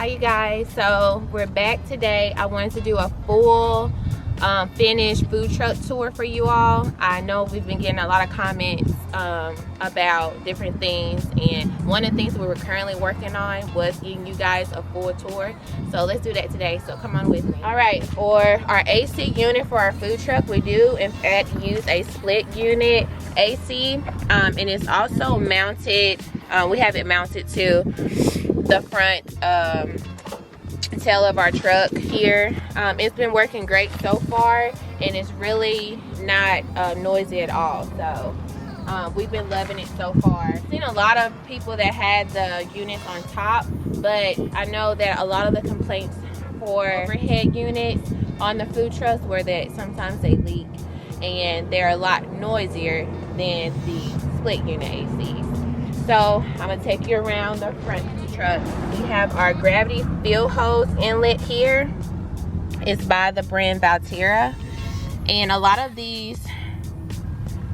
Hi you guys, so we're back today. I wanted to do a full finished food truck tour for you all. I know we've been getting a lot of comments about different things, and one of the things we were currently working on was getting you guys a full tour. So let's do that today, so come on with me. All right, for our AC unit for our food truck, we do in fact use a split unit AC, and it's also mounted, we have it mounted to the front tail of our truck here. It's been working great so far, and it's really not noisy at all. So we've been loving it so far. I've seen a lot of people that had the units on top, but I know that a lot of the complaints for overhead units on the food trucks were that sometimes they leak and they're a lot noisier than the split unit ACs. So I'm gonna take you around the front of the truck. We have our gravity fill hose inlet here. It's by the brand Valterra. And a lot of these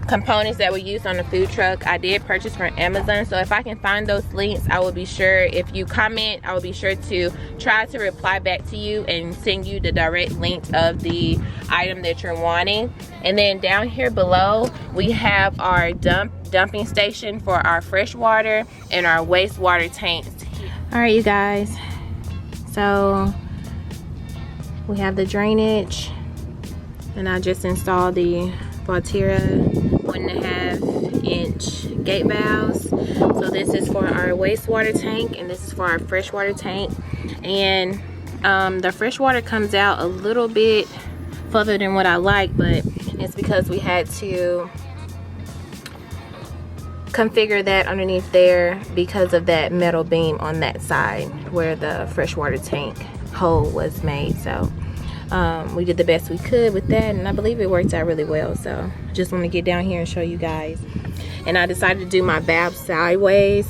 components that we use on the food truck, I did purchase from Amazon. So if I can find those links, I will be sure, if you comment, I will be sure to try to reply back to you and send you the direct link of the item that you're wanting. And then down here below, we have our dumping station for our fresh water and our wastewater tanks. All right, you guys, so we have the drainage, and I just installed the Valterra 1.5-inch gate valves. So this is for our wastewater tank, and this is for our freshwater tank. And the freshwater comes out a little bit further than what I like, but it's because we had to configure that underneath there because of that metal beam on that side where the freshwater tank hole was made. So we did the best we could with that, and I believe it worked out really well. So just want to get down here and show you guys. And I decided to do my valve sideways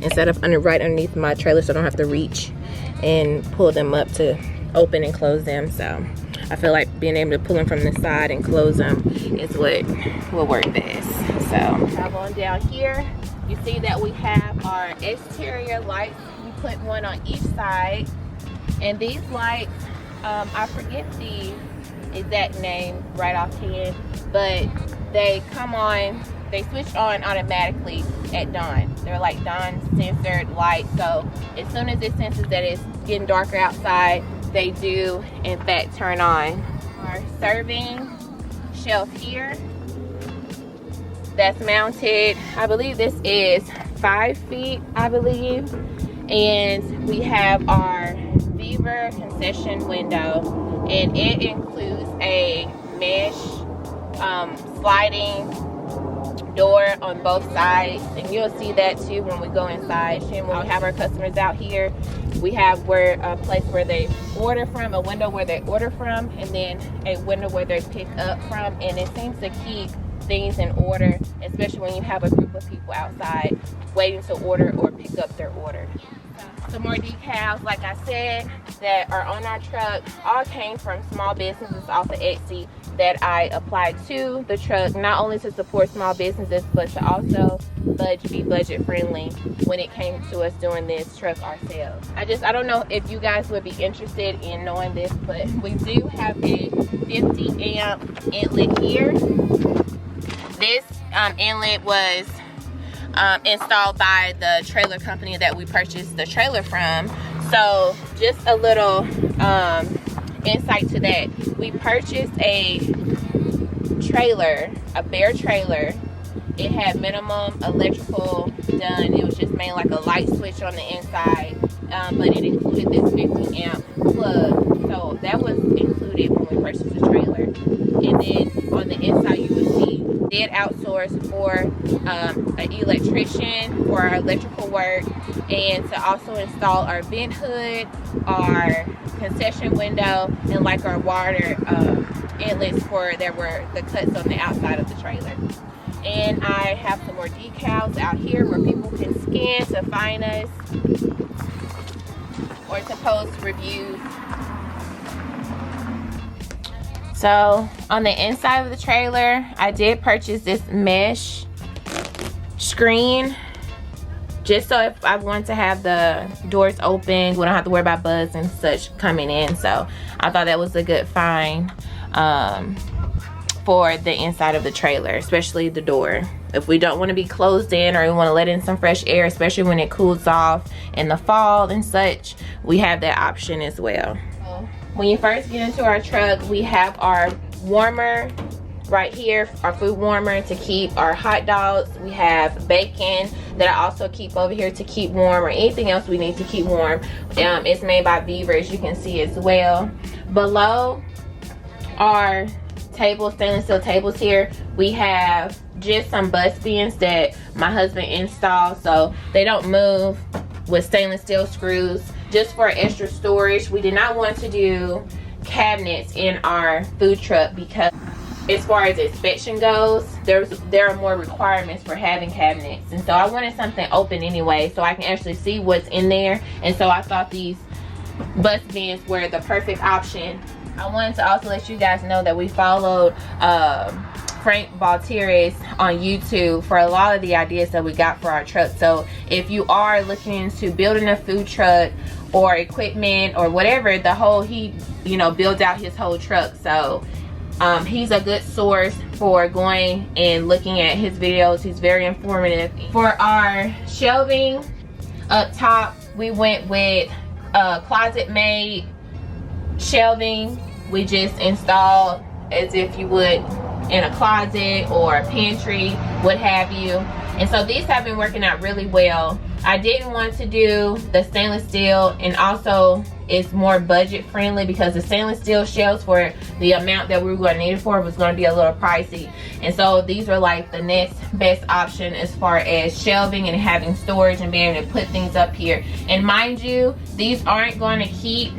instead of right underneath my trailer, so I don't have to reach and pull them up to open and close them. So I feel like being able to pull them from the side and close them is what will work best. So I'll go on down here. You see that we have our exterior lights. We put one on each side, and these lights, I forget the exact name right offhand, but they come on, they switch on automatically at dawn. They're like dawn censored lights, so as soon as it senses that it's getting darker outside, they do in fact turn on. Our serving shelf here, that's mounted, I believe this is 5 feet, I believe. And we have our Beaver concession window, and it includes a mesh sliding door on both sides, and you'll see that too when we go inside. And when we have our customers out here, we have a place where they order from, a window where they order from, and then a window where they pick up from. And it seems to keep things in order, especially when you have a group of people outside waiting to order or pick up their order. Some more decals, like I said, that are on our truck, all came from small businesses off of Etsy that I applied to the truck, not only to support small businesses, but to also be budget friendly when it came to us doing this truck ourselves. I don't know if you guys would be interested in knowing this, but we do have a 50 amp inlet here. This inlet was installed by the trailer company that we purchased the trailer from. So just a little insight to that. We purchased a trailer, a bare trailer. It had minimum electrical done. It was just mainly like a light switch on the inside, but it included this 50 amp plug. So that was included when we purchased the trailer. And then on the inside you would see did outsource for an electrician for our electrical work, and to also install our vent hood, our concession window, and like our water inlets for there were the cuts on the outside of the trailer. And I have some more decals out here where people can scan to find us or to post reviews. So on the inside of the trailer, I did purchase this mesh screen just so if I want to have the doors open, we don't have to worry about bugs and such coming in. So I thought that was a good find for the inside of the trailer, especially the door. If we don't want to be closed in, or we want to let in some fresh air, especially when it cools off in the fall and such, we have that option as well. When you first get into our truck, we have our warmer right here, our food warmer to keep our hot dogs. We have bacon that I also keep over here to keep warm, or anything else we need to keep warm. It's made by Beaver, as you can see as well. Below our tables, stainless steel tables here, we have just some bus bins that my husband installed so they don't move, with stainless steel screws, just for extra storage. We did not want to do cabinets in our food truck because as far as inspection goes, there are more requirements for having cabinets, and so I wanted something open anyway so I can actually see what's in there. And so I thought these bus bins were the perfect option. I wanted to also let you guys know that we followed Frank Baltieres on YouTube for a lot of the ideas that we got for our truck. So if you are looking into building a food truck or equipment or whatever, he builds out his whole truck. So he's a good source for going and looking at his videos. He's very informative. For our shelving up top, we went with closet made shelving. We just installed as if you would in a closet or a pantry, what have you. And so these have been working out really well. I didn't want to do the stainless steel, and also it's more budget friendly because the stainless steel shelves, for the amount that we were going to need it for, was going to be a little pricey. And so these are like the next best option as far as shelving and having storage and being able to put things up here. And mind you, these aren't going to keep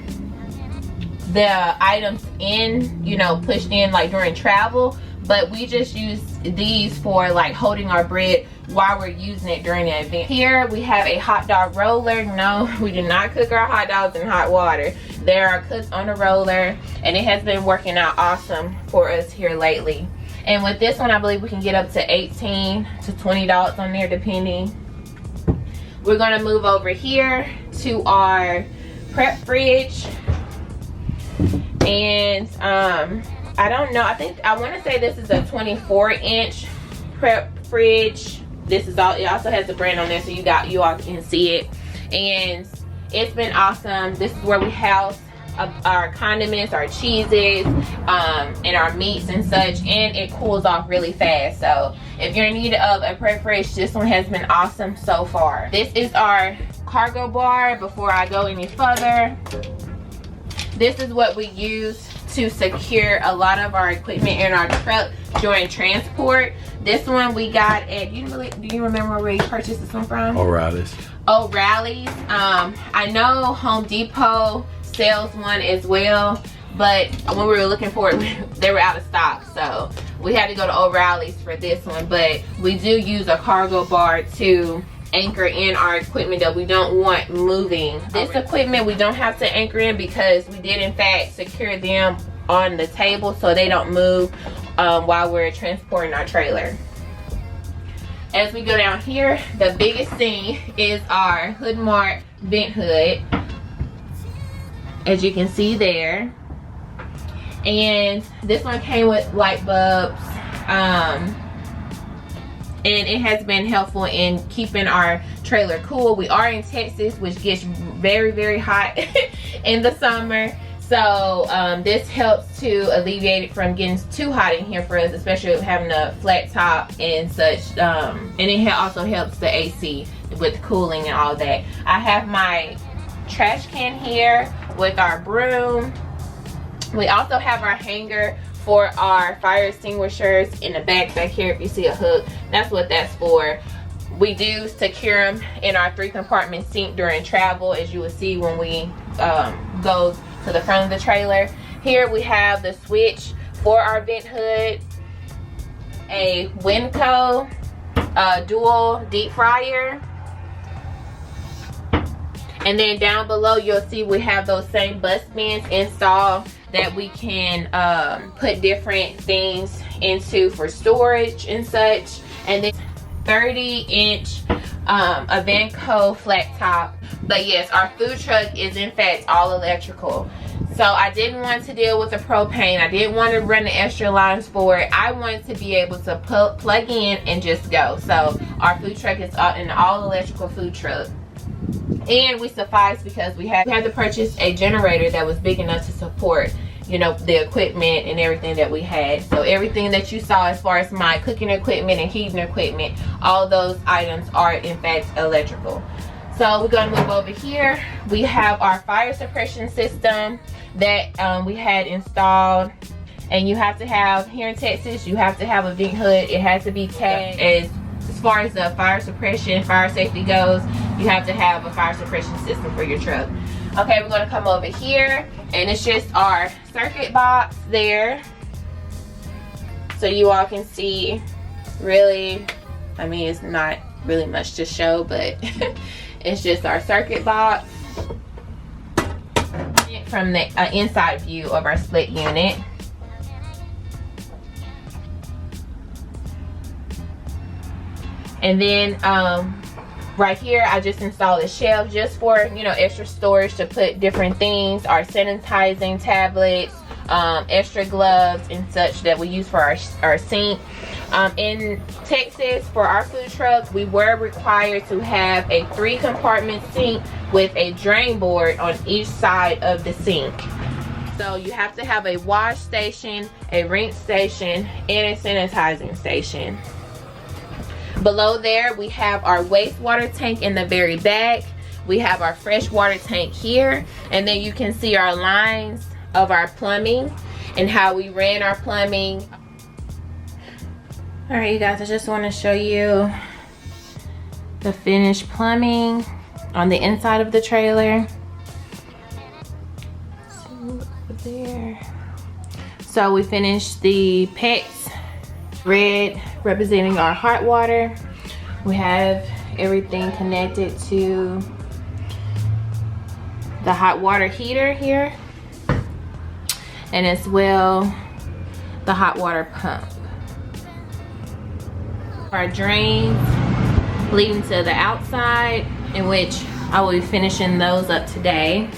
the items in, pushed in like during travel, but we just use these for like holding our bread while we're using it during the event. Here we have a hot dog roller. No, we do not cook our hot dogs in hot water. There are cooked on a roller, and it has been working out awesome for us here lately. And with this one, I believe we can get up to $18 to $20 on there depending. We're gonna move over here to our prep fridge. And I don't know, I want to say this is a 24-inch prep fridge. This is all, it also has the brand on there so you all can see it. And it's been awesome. This is where we house our condiments, our cheeses, and our meats and such, and it cools off really fast. So if you're in need of a prep fridge, this one has been awesome so far. This is our cargo bar. Before I go any further, this is what we use to secure a lot of our equipment in our truck during transport. This one we got at, do you remember where we purchased this one from? O'Reilly's. O'Reilly's. I know Home Depot sells one as well, but when we were looking for it, they were out of stock, so we had to go to O'Reilly's for this one. But we do use a cargo bar to anchor in our equipment that we don't want moving. This equipment we don't have to anchor in because we did in fact secure them on the table so they don't move while we're transporting our trailer. As we go down here, the biggest thing is our Hood Mart vent hood, as you can see there. And this one came with light bulbs, and it has been helpful in keeping our trailer cool. We are in Texas, which gets very, very hot in the summer. So this helps to alleviate it from getting too hot in here for us, especially having a flat top and such. And it also helps the AC with cooling and all that. I have my trash can here with our broom. We also have our hanger for our fire extinguishers in the back here. If you see a hook, that's what that's for. We do secure them in our 3-compartment sink during travel, as you will see when we go to the front of the trailer. Here we have the switch for our vent hood, a Winco dual deep fryer, and then down below you'll see we have those same bus bins installed that we can put different things into for storage and such. And then 30-inch a Vanco flat top. But yes, our food truck is in fact all electrical. So I didn't want to deal with the propane. I didn't want to run the extra lines for it. I wanted to be able to plug in and just go. So our food truck is an all electrical food truck. And we suffice because we had to purchase a generator that was big enough to support, you know, the equipment and everything that we had. So everything that you saw as far as my cooking equipment and heating equipment, all those items are in fact electrical. So we're gonna move over here. We have our fire suppression system that we had installed. And you have to have, here in Texas, you have to have a vent hood. It has to be tagged. As far as the fire suppression, fire safety goes, you have to have a fire suppression system for your truck. Okay, we're gonna come over here, and it's just our circuit box there. So you all can see, really, I mean, it's not really much to show, but it's just our circuit box from the inside view of our split unit. And then right here I just installed a shelf just for, you know, extra storage to put different things, our sanitizing tablets, extra gloves and such that we use for our sink. In Texas, for our food truck, we were required to have a 3-compartment sink with a drain board on each side of the sink. So you have to have a wash station, a rinse station, and a sanitizing station. Below there, we have our wastewater tank in the very back. We have our fresh water tank here. And then you can see our lines of our plumbing and how we ran our plumbing. All right, you guys, I just want to show you the finished plumbing on the inside of the trailer. There. So we finished the PEX red representing our hot water. We have everything connected to the hot water heater here, and as well the hot water pump. Our drains leading to the outside, in which I will be finishing those up today.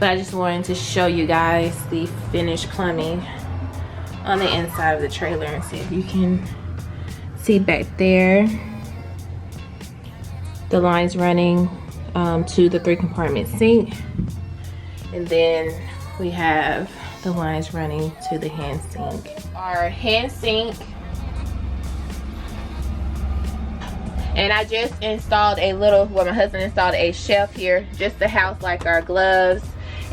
But I just wanted to show you guys the finished plumbing on the inside of the trailer and see if you can see back there the lines running to the 3-compartment sink, and then we have the lines running to the hand sink. Our hand sink, and I just installed a little, well, my husband installed a shelf here just to house like our gloves,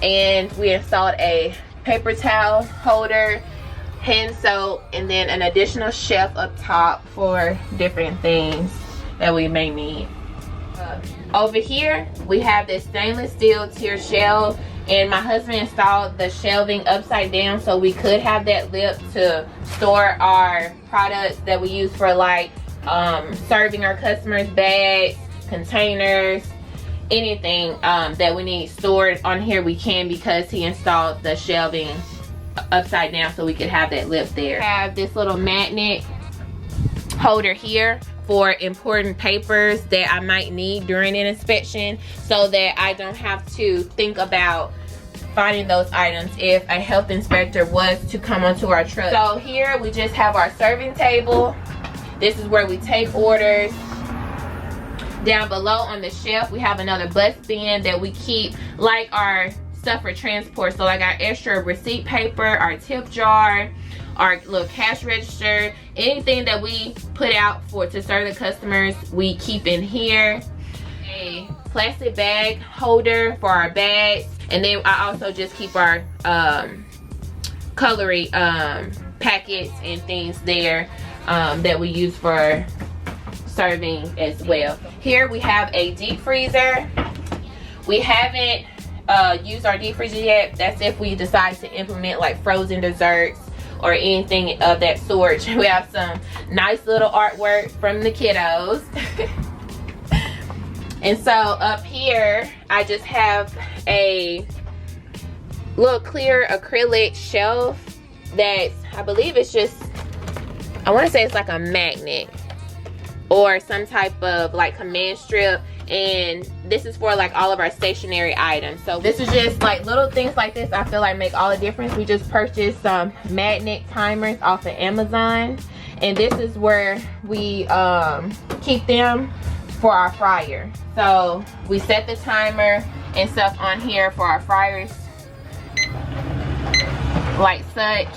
and we installed a paper towel holder, hand soap, and then an additional shelf up top for different things that we may need. Over here we have this stainless steel tier shelf, and my husband installed the shelving upside down so we could have that lip to store our products that we use for like serving our customers, bags, containers, anything that we need stored on here we can, because he installed the shelving upside down so we could have that lip there. I have this little magnet holder here for important papers that I might need during an inspection, so that I don't have to think about finding those items if a health inspector was to come onto our truck. So here we just have our serving table. This is where we take orders. Down below on the shelf we have another bus bin that we keep like our stuff for transport, so like our extra receipt paper, our tip jar, our little cash register, anything that we put out to serve the customers, we keep in here. A plastic bag holder for our bags, and then I also just keep our cutlery packets and things there that we use for serving as well. Here we have a deep freezer. We haven't used our deep freezer yet. That's if we decide to implement like frozen desserts or anything of that sort. We have some nice little artwork from the kiddos. And so up here I just have a little clear acrylic shelf that I believe it's just, I want to say it's like a magnet. or some type of like command strip. And this is for like all of our stationary items. So this is just like little things like this I feel like make all the difference. We just purchased some magnet timers off of Amazon, and this is where we keep them for our fryer. So we set the timer and stuff on here for our fryers like such.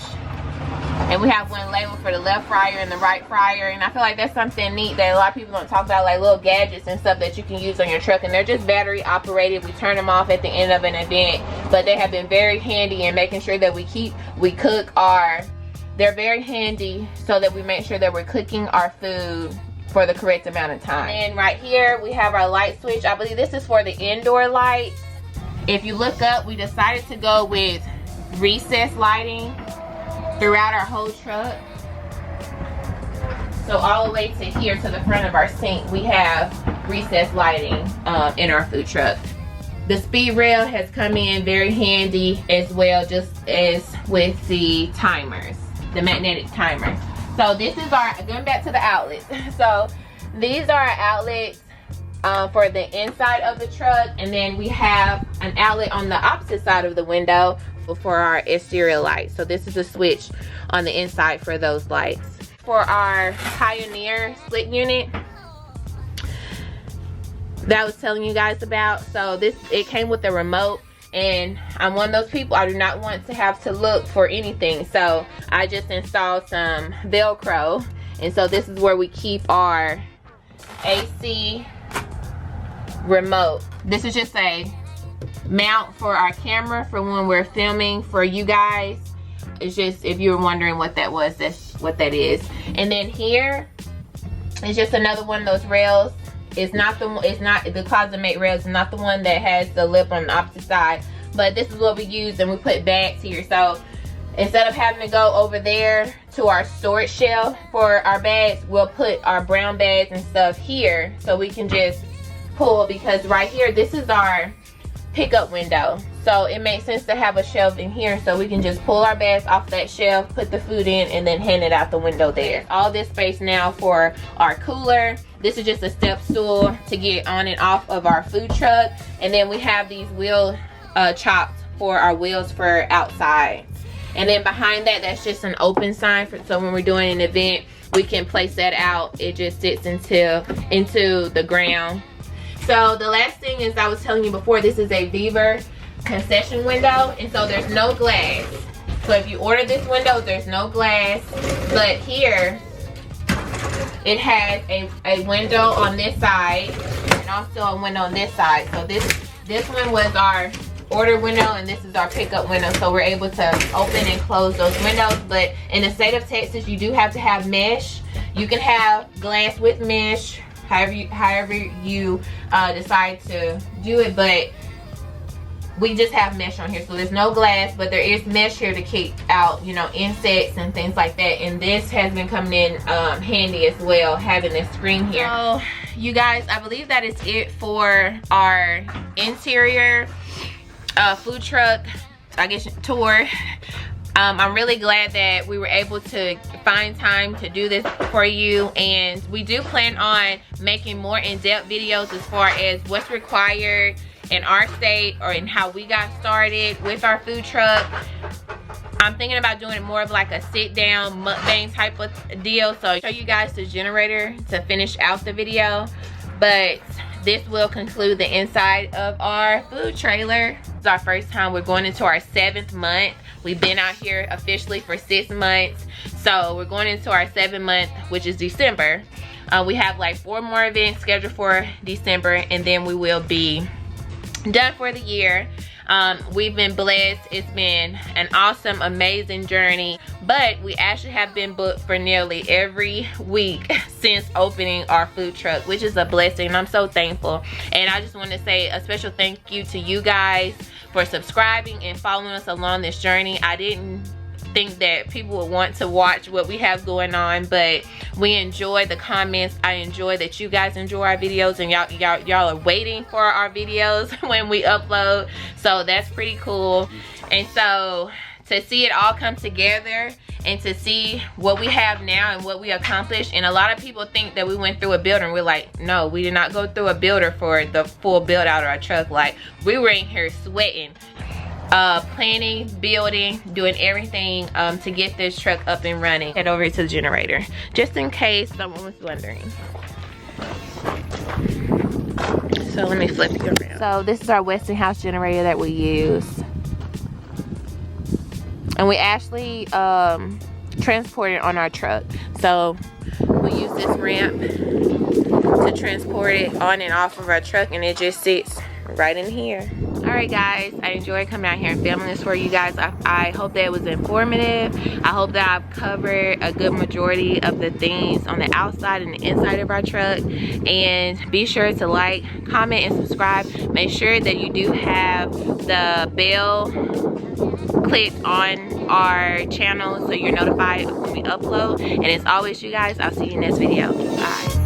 And we have one label for the left fryer and the right fryer. And I feel like that's something neat that a lot of people don't talk about, like little gadgets and stuff that you can use on your truck. And they're just battery operated. We turn them off at the end of an event. But they have been very handy in making sure that they're very handy so that we make sure that we're cooking our food for the correct amount of time. And right here we have our light switch. I believe this is for the indoor lights. If you look up, we decided to go with recessed lighting throughout our whole truck. So all the way to here to the front of our sink, we have recessed lighting in our food truck. The speed rail has come in very handy as well, just as with the timers, the magnetic timers. So this is our, going back to the outlets. So these are our outlets for the inside of the truck, and then we have an outlet on the opposite side of the window for our exterior lights. So this is a switch on the inside for those lights. For our Pioneer split unit that I was telling you guys about, so it came with a remote, and I'm one of those people, I do not want to have to look for anything, so I just installed some Velcro. And so this is where we keep our AC remote. This is just a mount for our camera for when we're filming for you guys. It's just, if you were wondering what that was, that's what that is. And then here is just another one of those rails. It's not the ClosetMate rail. It's not the one that has the lip on the opposite side, but this is what we use, and we put bags here. So instead of having to go over there to our storage shelf for our bags, we'll put our brown bags and stuff here, so we can just pull, because right here, this is our pickup window. So it makes sense to have a shelf in here, so we can just pull our bags off that shelf, put the food in, and then hand it out the window there. All this space now for our cooler. This is just a step stool to get on and off of our food truck. And then we have these wheel chops for our wheels for outside. And then behind that, that's just an open sign so when we're doing an event, we can place that out. It just sits into the ground. So the last thing is, I was telling you before, this is a Beaver concession window, and so there's no glass. So if you order this window, there's no glass, but here it has a window on this side and also a window on this side. So this one was our order window, and this is our pickup window, so we're able to open and close those windows. But in the state of Texas, you do have to have mesh. You can have glass with mesh, however you decide to do it, but we just have mesh on here. So there's no glass, but there is mesh here to keep out, you know, insects and things like that. And this has been coming in handy as well, having this screen here. So you guys, I believe that is it for our interior food truck, I guess, tour. I'm really glad that we were able to find time to do this for you, and we do plan on making more in-depth videos as far as what's required in our state or in how we got started with our food truck. I'm thinking about doing it more of like a sit down mukbang type of deal, so I'll show you guys the generator to finish out the video. But this will conclude the inside of our food trailer. It's our first time. We're going into our 7th month. We've been out here officially for 6 months. So we're going into our 7th month, which is December. We have like 4 more events scheduled for December, and then we will be done for the year. We've been blessed. It's been an awesome, amazing journey, but we actually have been booked for nearly every week since opening our food truck, which is a blessing, and I'm so thankful. And I just want to say a special thank you to you guys for subscribing and following us along this journey. I didn't think that people would want to watch what we have going on, but we enjoy the comments. I enjoy that you guys enjoy our videos, and y'all are waiting for our videos when we upload, so that's pretty cool. And so to see it all come together and to see what we have now and what we accomplished. And a lot of people think that we went through a builder, and we're like, no, we did not go through a builder for the full build out of our truck. Like, we were in here sweating, planning, building, doing everything to get this truck up and running. Head over to the generator, just in case someone was wondering. So let me flip you around. So this is our Westinghouse generator that we use. And we actually transport it on our truck. So we use this ramp to transport it on and off of our truck, and it just sits right in here. All right guys, I enjoyed coming out here and filming this for you guys. I hope that it was informative. I hope that I've covered a good majority of the things on the outside and the inside of our truck. And be sure to like, comment, and subscribe. Make sure that you do have the bell clicked on our channel so you're notified when we upload. And as always, you guys, I'll see you in the next video. Bye.